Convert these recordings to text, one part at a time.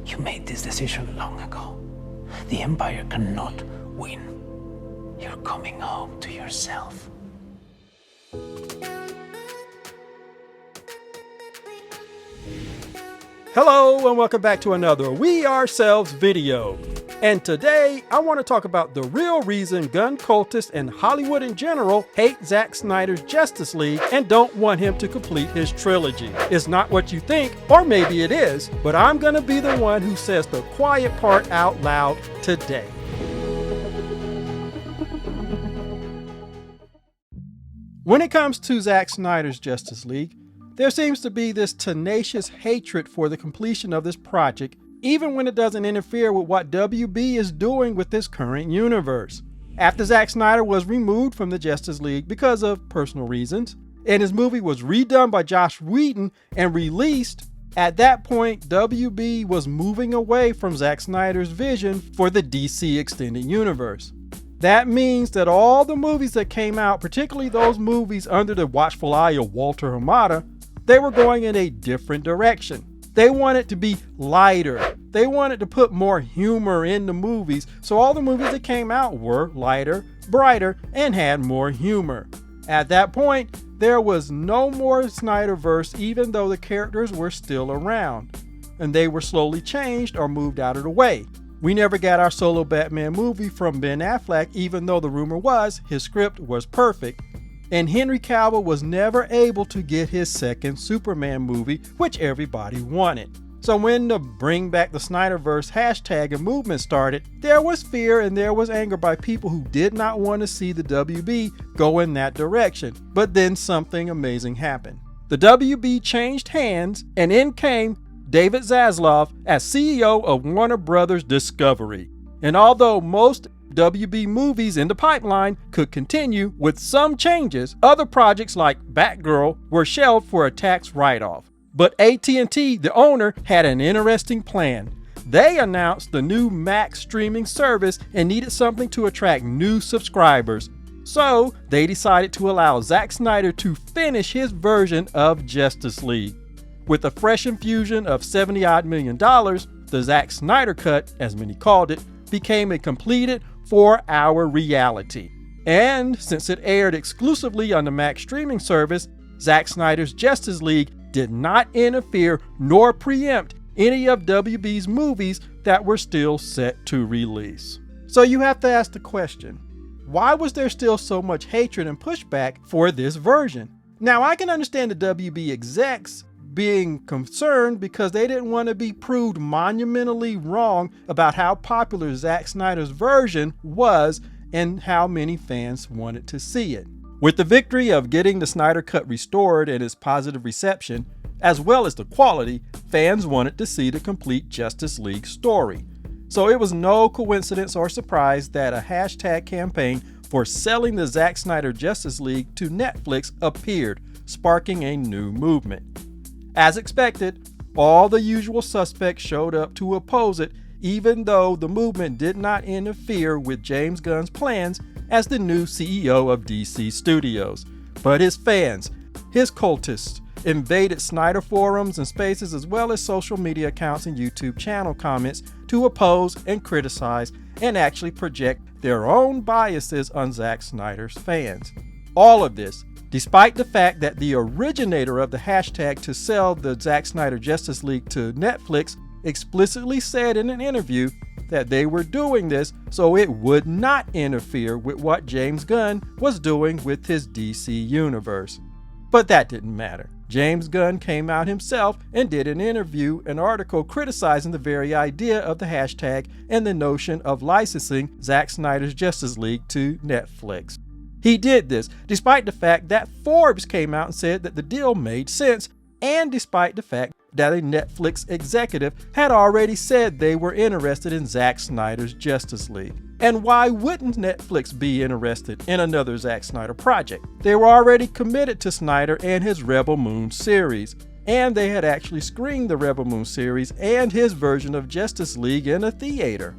You made this decision long ago. The Empire cannot win. You're coming home to yourself. Hello and welcome back to another We Ourselves video. And today I want to talk about the real reason gun cultists and Hollywood in general hate Zack Snyder's Justice League and don't want him to complete his trilogy. It's not what you think, or maybe it is, but I'm going to be the one who says the quiet part out loud today. When it comes to Zack Snyder's Justice League, there seems to be this tenacious hatred for the completion of this project, even when it doesn't interfere with what WB is doing with this current universe. After Zack Snyder was removed from the Justice League because of personal reasons, and his movie was redone by Joss Whedon and released, at that point WB was moving away from Zack Snyder's vision for the DC Extended Universe. That means that all the movies that came out, particularly those movies under the watchful eye of Walter Hamada, they were going in a different direction. They wanted to be lighter. They wanted to put more humor in the movies, so all the movies that came out were lighter, brighter, and had more humor. At that point, there was no more Snyderverse, even though the characters were still around, and they were slowly changed or moved out of the way. We never got our solo Batman movie from Ben Affleck, even though the rumor was his script was perfect. And Henry Cavill was never able to get his second Superman movie, which everybody wanted. So when the Bring Back the Snyderverse hashtag and movement started, there was fear and there was anger by people who did not want to see the WB go in that direction. But then something amazing happened. The WB changed hands, and in came David Zaslav as CEO of Warner Brothers Discovery. And although most WB movies in the pipeline could continue with some changes, other projects like Batgirl were shelved for a tax write-off. But AT&T, the owner, had an interesting plan. They announced the new Max streaming service and needed something to attract new subscribers. So they decided to allow Zack Snyder to finish his version of Justice League. With a fresh infusion of $70-odd million, the Zack Snyder Cut, as many called it, became a completed 4-hour reality. And since it aired exclusively on the Max streaming service, Zack Snyder's Justice League did not interfere nor preempt any of WB's movies that were still set to release. So you have to ask the question, why was there still so much hatred and pushback for this version? Now I can understand the WB execs being concerned because they didn't want to be proved monumentally wrong about how popular Zack Snyder's version was and how many fans wanted to see it. With the victory of getting the Snyder Cut restored and its positive reception, as well as the quality, fans wanted to see the complete Justice League story. So it was no coincidence or surprise that a hashtag campaign for selling the Zack Snyder Justice League to Netflix appeared, sparking a new movement. As expected, all the usual suspects showed up to oppose it, even though the movement did not interfere with James Gunn's plans as the new CEO of DC Studios. But his fans, his cultists, invaded Snyder forums and spaces as well as social media accounts and YouTube channel comments to oppose and criticize and actually project their own biases on Zack Snyder's fans. All of this despite the fact that the originator of the hashtag to sell the Zack Snyder Justice League to Netflix explicitly said in an interview that they were doing this so it would not interfere with what James Gunn was doing with his DC universe. But that didn't matter. James Gunn came out himself and did an article criticizing the very idea of the hashtag and the notion of licensing Zack Snyder's Justice League to Netflix. He did this despite the fact that Forbes came out and said that the deal made sense, and despite the fact that a Netflix executive had already said they were interested in Zack Snyder's Justice League. And why wouldn't Netflix be interested in another Zack Snyder project? They were already committed to Snyder and his Rebel Moon series, and they had actually screened the Rebel Moon series and his version of Justice League in a theater.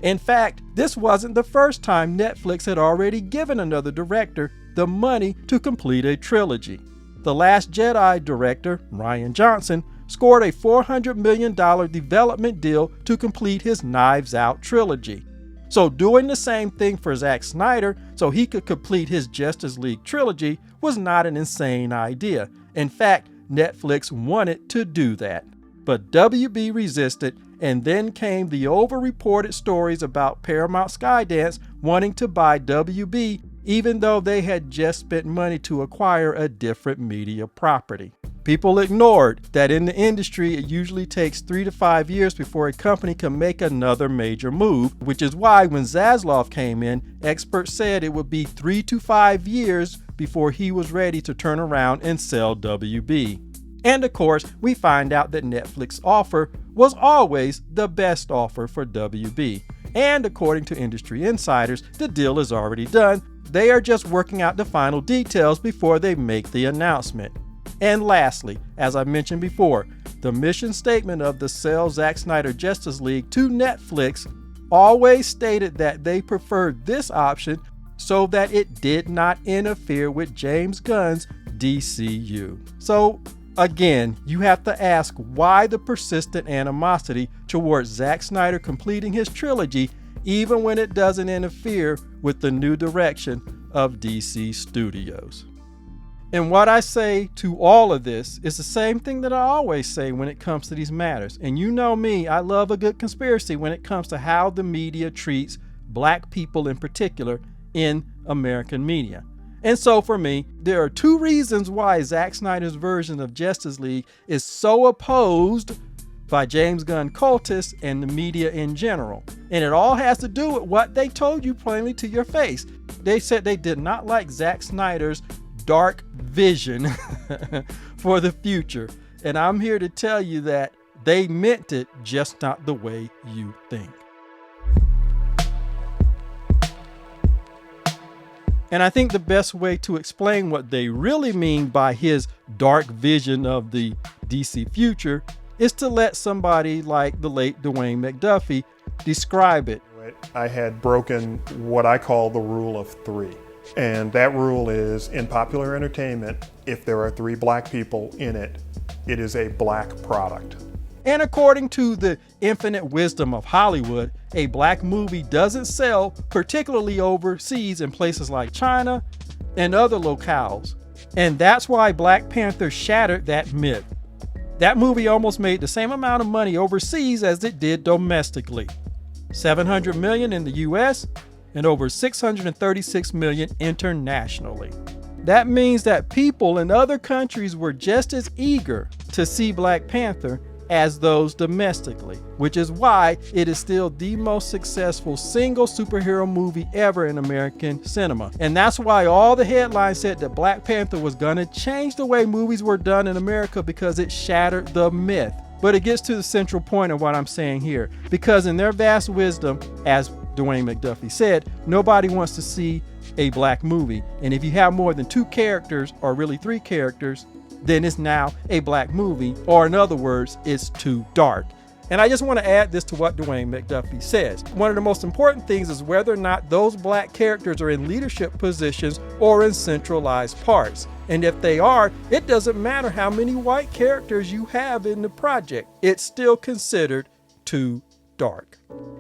In fact, this wasn't the first time Netflix had already given another director the money to complete a trilogy. The Last Jedi director, Rian Johnson, scored a $400 million development deal to complete his Knives Out trilogy. So doing the same thing for Zack Snyder so he could complete his Justice League trilogy was not an insane idea. In fact, Netflix wanted to do that. But WB resisted, and then came the over-reported stories about Paramount Skydance wanting to buy WB even though they had just spent money to acquire a different media property. People ignored that in the industry it usually takes 3 to 5 years before a company can make another major move, which is why when Zaslav came in, experts said it would be 3 to 5 years before he was ready to turn around and sell WB. And of course, we find out that Netflix's offer was always the best offer for WB. And according to industry insiders, the deal is already done. They are just working out the final details before they make the announcement. And lastly, as I mentioned before, the mission statement of the Sell Zack Snyder Justice League to Netflix always stated that they preferred this option so that it did not interfere with James Gunn's DCU. So again, you have to ask why the persistent animosity towards Zack Snyder completing his trilogy, even when it doesn't interfere with the new direction of DC Studios. And what I say to all of this is the same thing that I always say when it comes to these matters. And you know me, I love a good conspiracy when it comes to how the media treats black people in particular in American media. And so for me, there are 2 reasons why Zack Snyder's version of Justice League is so opposed by James Gun Cultists and the media in general. And it all has to do with what they told you plainly to your face. They said they did not like Zack Snyder's dark vision for the future. And I'm here to tell you that they meant it, just not the way you think. And I think the best way to explain what they really mean by his dark vision of the DC future is to let somebody like the late Dwayne McDuffie describe it. I had broken what I call the rule of 3. And that rule is, in popular entertainment, if there are 3 black people in it, it is a black product. And according to the infinite wisdom of Hollywood, a black movie doesn't sell, particularly overseas in places like China and other locales. And that's why Black Panther shattered that myth. That movie almost made the same amount of money overseas as it did domestically. $700 million in the US and over $636 million internationally. That means that people in other countries were just as eager to see Black Panther as those domestically, which is why it is still the most successful single superhero movie ever in American cinema. And that's why all the headlines said that Black Panther was gonna change the way movies were done in America because it shattered the myth. But it gets to the central point of what I'm saying here, because in their vast wisdom, as Dwayne McDuffie said, nobody wants to see a black movie. And if you have more than 2 characters, or really 3 characters, then it's now a black movie, or in other words, it's too dark. And I just want to add this to what Dwayne McDuffie says. One of the most important things is whether or not those black characters are in leadership positions or in centralized parts. And if they are, it doesn't matter how many white characters you have in the project. It's still considered too dark.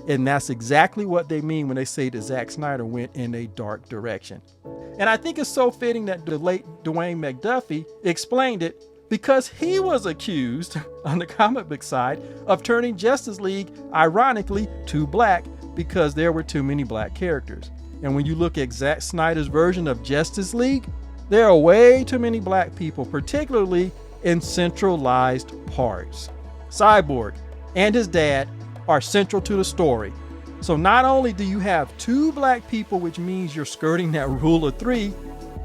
And that's exactly what they mean when they say that Zack Snyder went in a dark direction. And I think it's so fitting that the late Dwayne McDuffie explained it, because he was accused on the comic book side of turning Justice League, ironically, too black because there were too many black characters. And when you look at Zack Snyder's version of Justice League, there are way too many black people, particularly in centralized parts. Cyborg and his dad are central to the story. So not only do you have 2 black people, which means you're skirting that rule of 3,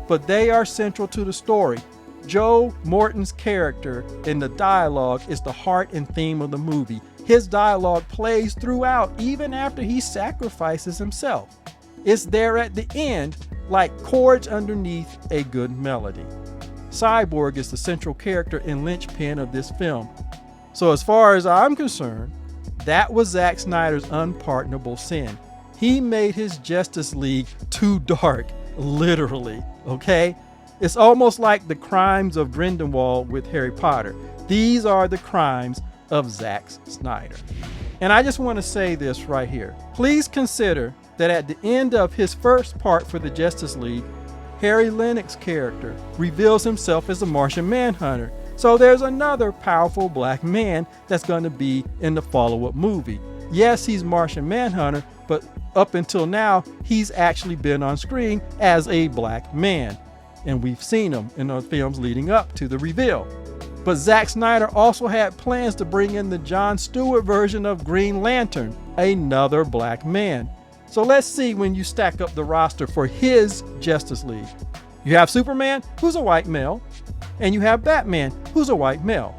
but they are central to the story. Joe Morton's character in the dialogue is the heart and theme of the movie. His dialogue plays throughout, even after he sacrifices himself. It's there at the end, like chords underneath a good melody. Cyborg is the central character and linchpin of this film. So as far as I'm concerned, that was Zack Snyder's unpardonable sin. He made his Justice League too dark, literally, okay? It's almost like the crimes of Grindelwald with Harry Potter. These are the crimes of Zack Snyder. And I just want to say this right here. Please consider that at the end of his first part for the Justice League, Harry Lennox's character reveals himself as a Martian Manhunter. So there's another powerful black man that's going to be in the follow-up movie. Yes, he's Martian Manhunter, but up until now, he's actually been on screen as a black man. And we've seen him in the films leading up to the reveal. But Zack Snyder also had plans to bring in the Jon Stewart version of Green Lantern, another black man. So let's see when you stack up the roster for his Justice League. You have Superman, who's a white male, and you have Batman, who's a white male.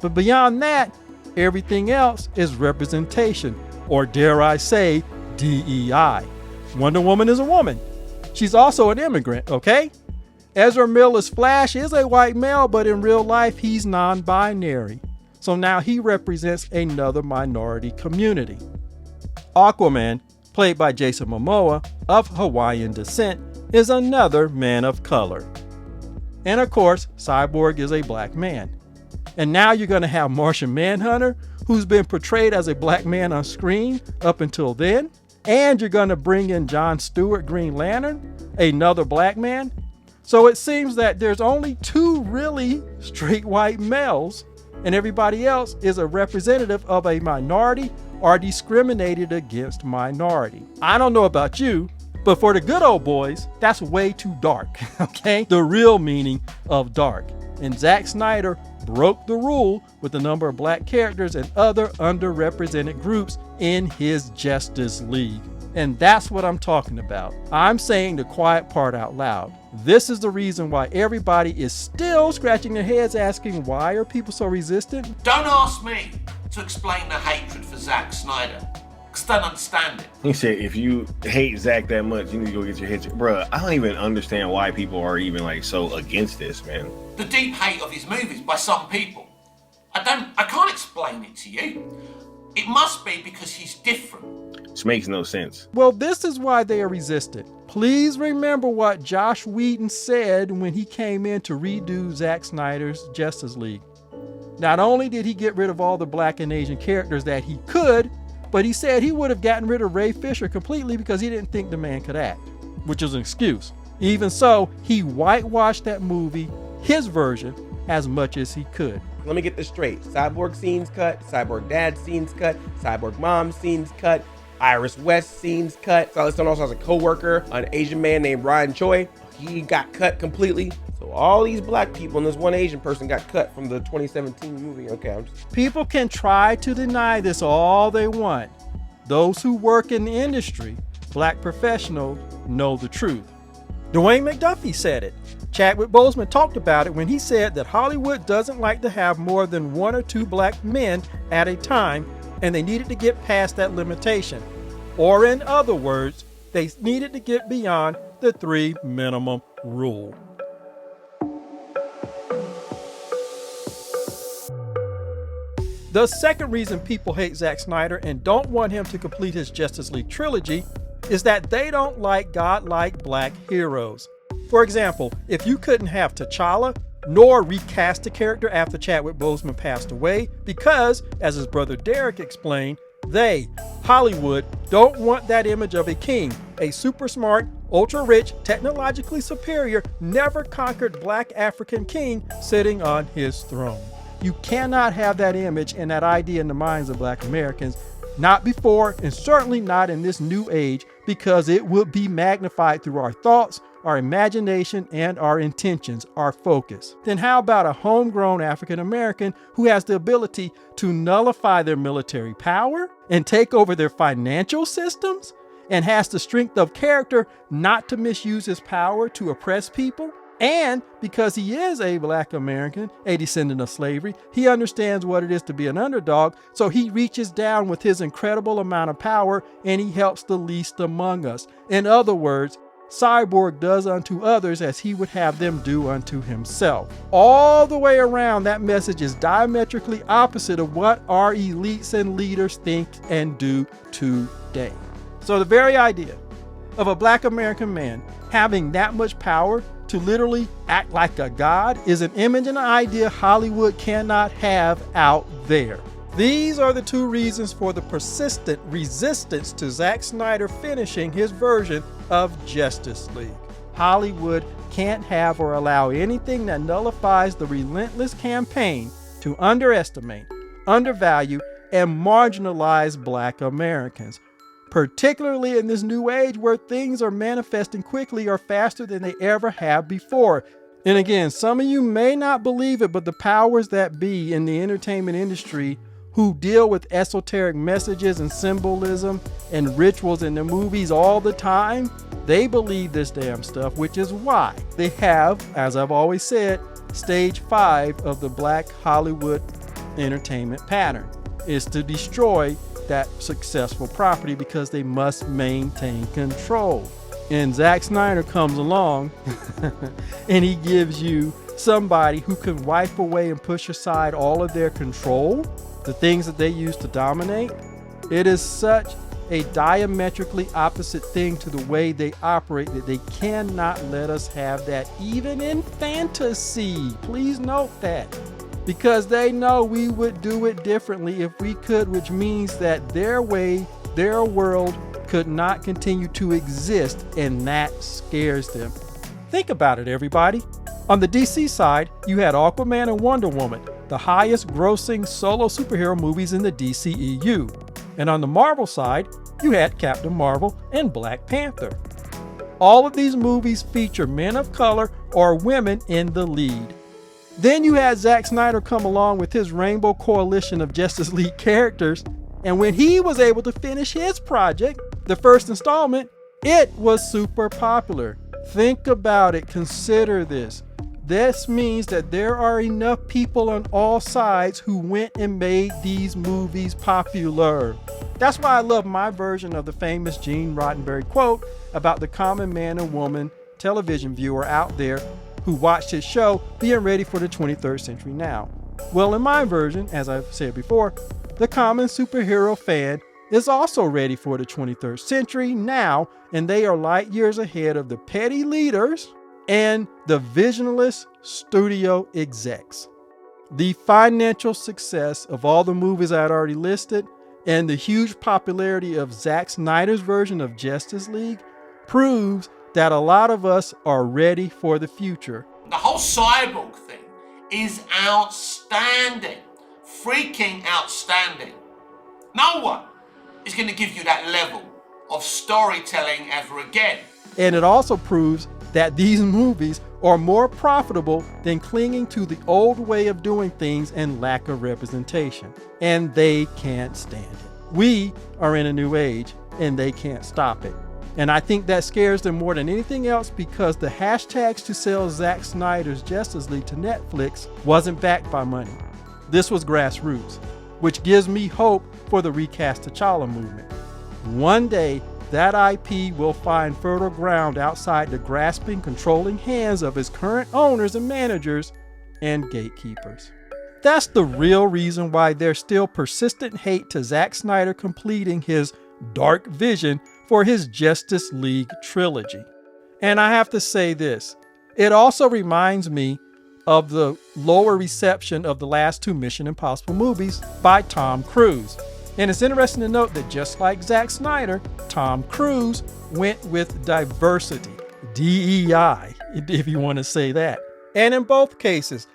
But beyond that, everything else is representation, or dare I say, DEI. Wonder Woman is a woman. She's also an immigrant, okay? Ezra Miller's Flash is a white male, but in real life, he's non-binary. So now he represents another minority community. Aquaman, played by Jason Momoa, of Hawaiian descent, is another man of color. And of course, Cyborg is a black man. And now you're going to have Martian Manhunter, who's been portrayed as a black man on screen up until then. And you're going to bring in Jon Stewart, Green Lantern, another black man. So it seems that there's only two really straight white males, and everybody else is a representative of a minority or discriminated against minority. I don't know about you, but for the good old boys, that's way too dark, okay? The real meaning of dark. And Zack Snyder broke the rule with a number of black characters and other underrepresented groups in his Justice League. And that's what I'm talking about. I'm saying the quiet part out loud. This is the reason why everybody is still scratching their heads asking, why are people so resistant? Don't ask me to explain the hatred for Zack Snyder, because I don't understand it. He said, if you hate Zack that much, you need to go get your head checked. Bruh, I don't even understand why people are even like so against this, man. The deep hate of his movies by some people. I can't explain it to you. It must be because he's different. This makes no sense. Well, this is why they are resistant. Please remember what Joss Whedon said when he came in to redo Zack Snyder's Justice League. Not only did he get rid of all the black and Asian characters that he could, but he said he would have gotten rid of Ray Fisher completely because he didn't think the man could act, which is an excuse. Even so, he whitewashed that movie, his version, as much as he could. Let me get this straight. Cyborg scenes cut, Cyborg dad scenes cut, Cyborg mom scenes cut, Iris West scenes cut. Solid Stone also has a co-worker, an Asian man named Ryan Choi. He got cut completely. So all these black people and this one Asian person got cut from the 2017 movie. Okay, People can try to deny this all they want. Those who work in the industry, black professionals, know the truth. Dwayne McDuffie said it. Chadwick Boseman talked about it when he said that Hollywood doesn't like to have more than one or two black men at a time, and they needed to get past that limitation. Or in other words, they needed to get beyond the 3 minimum rule. The second reason people hate Zack Snyder and don't want him to complete his Justice League trilogy is that they don't like godlike black heroes. For example, if you couldn't have T'Challa, nor recast the character after Chadwick Boseman passed away, because, as his brother Derek explained, they, Hollywood, don't want that image of a king, a super smart, ultra-rich, technologically superior, never conquered black African king sitting on his throne. You cannot have that image and that idea in the minds of black Americans, not before and certainly not in this new age, because it will be magnified through our thoughts, our imagination, and our intentions, our focus. Then how about a homegrown African American who has the ability to nullify their military power and take over their financial systems and has the strength of character not to misuse his power to oppress people? And because he is a black American, a descendant of slavery, he understands what it is to be an underdog, so he reaches down with his incredible amount of power and he helps the least among us. In other words, Cyborg does unto others as he would have them do unto himself. All the way around, that message is diametrically opposite of what our elites and leaders think and do today. So the very idea of a black American man having that much power to to literally act like a god is an image and an idea Hollywood cannot have out there. These are the two reasons for the persistent resistance to Zack Snyder finishing his version of Justice League. Hollywood can't have or allow anything that nullifies the relentless campaign to underestimate, undervalue, and marginalize Black Americans, particularly in this new age where things are manifesting quickly or faster than they ever have before. And again, some of you may not believe it, but the powers that be in the entertainment industry who deal with esoteric messages and symbolism and rituals in the movies all the time, they believe this damn stuff, which is why they have, as I've always said, stage 5 of the Black Hollywood entertainment pattern is to destroy that successful property because they must maintain control. And Zack Snyder comes along and he gives you somebody who can wipe away and push aside all of their control, the things that they use to dominate. It is such a diametrically opposite thing to the way they operate that they cannot let us have that even in fantasy. Please note that, because they know we would do it differently if we could, which means that their way, their world could not continue to exist, and that scares them. Think about it, everybody. On the DC side, you had Aquaman and Wonder Woman, the highest grossing solo superhero movies in the DCEU. And on the Marvel side, you had Captain Marvel and Black Panther. All of these movies feature men of color or women in the lead. Then you had Zack Snyder come along with his Rainbow Coalition of Justice League characters, and when he was able to finish his project, the first installment, it was super popular. Think about it, consider this. This means that there are enough people on all sides who went and made these movies popular. That's why I love my version of the famous Gene Roddenberry quote about the common man and woman television viewer out there who watched his show being ready for the 23rd century now. Well, in my version, as I've said before, the common superhero fan is also ready for the 23rd century now, and they are light years ahead of the petty leaders and the visionless studio execs. The financial success of all the movies I had already listed and the huge popularity of Zack Snyder's version of Justice League proves that a lot of us are ready for the future. The whole cyborg thing is outstanding. Freaking outstanding. No one is going to give you that level of storytelling ever again. And it also proves that these movies are more profitable than clinging to the old way of doing things and lack of representation. And they can't stand it. We are in a new age and they can't stop it. And I think that scares them more than anything else because the hashtags to sell Zack Snyder's Justice League to Netflix wasn't backed by money. This was grassroots, which gives me hope for the recast T'Challa movement. One day, that IP will find fertile ground outside the grasping, controlling hands of its current owners and managers and gatekeepers. That's the real reason why there's still persistent hate to Zack Snyder completing his dark vision for his Justice League trilogy. And I have to say this, it also reminds me of the lower reception of the last two Mission Impossible movies by Tom Cruise. And it's interesting to note that just like Zack Snyder, Tom Cruise went with diversity, DEI, if you want to say that. And in both cases,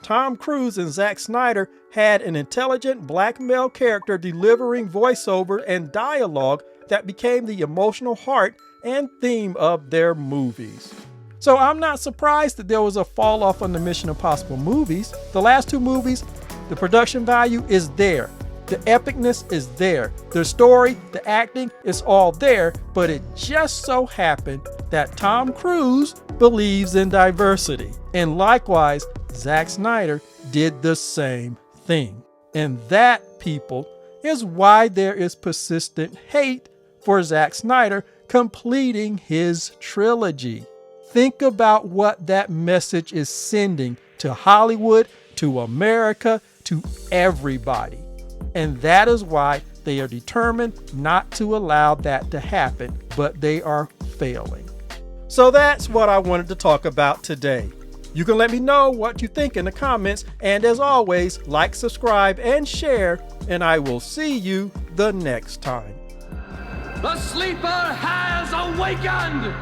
Tom Cruise and Zack Snyder, had an intelligent black male character delivering voiceover and dialogue that became the emotional heart and theme of their movies. So I'm not surprised that there was a fall off on the Mission Impossible movies. The last two movies, the production value is there. The epicness is there. The story, the acting, is all there, but it just so happened that Tom Cruise believes in diversity. And likewise, Zack Snyder did the same thing. And that, people, is why there is persistent hate for Zack Snyder completing his trilogy. Think about what that message is sending to Hollywood, to America, to everybody. And that is why they are determined not to allow that to happen, but they are failing. So that's what I wanted to talk about today. You can let me know what you think in the comments, and as always, like, subscribe, and share, and I will see you the next time. The sleeper has awakened!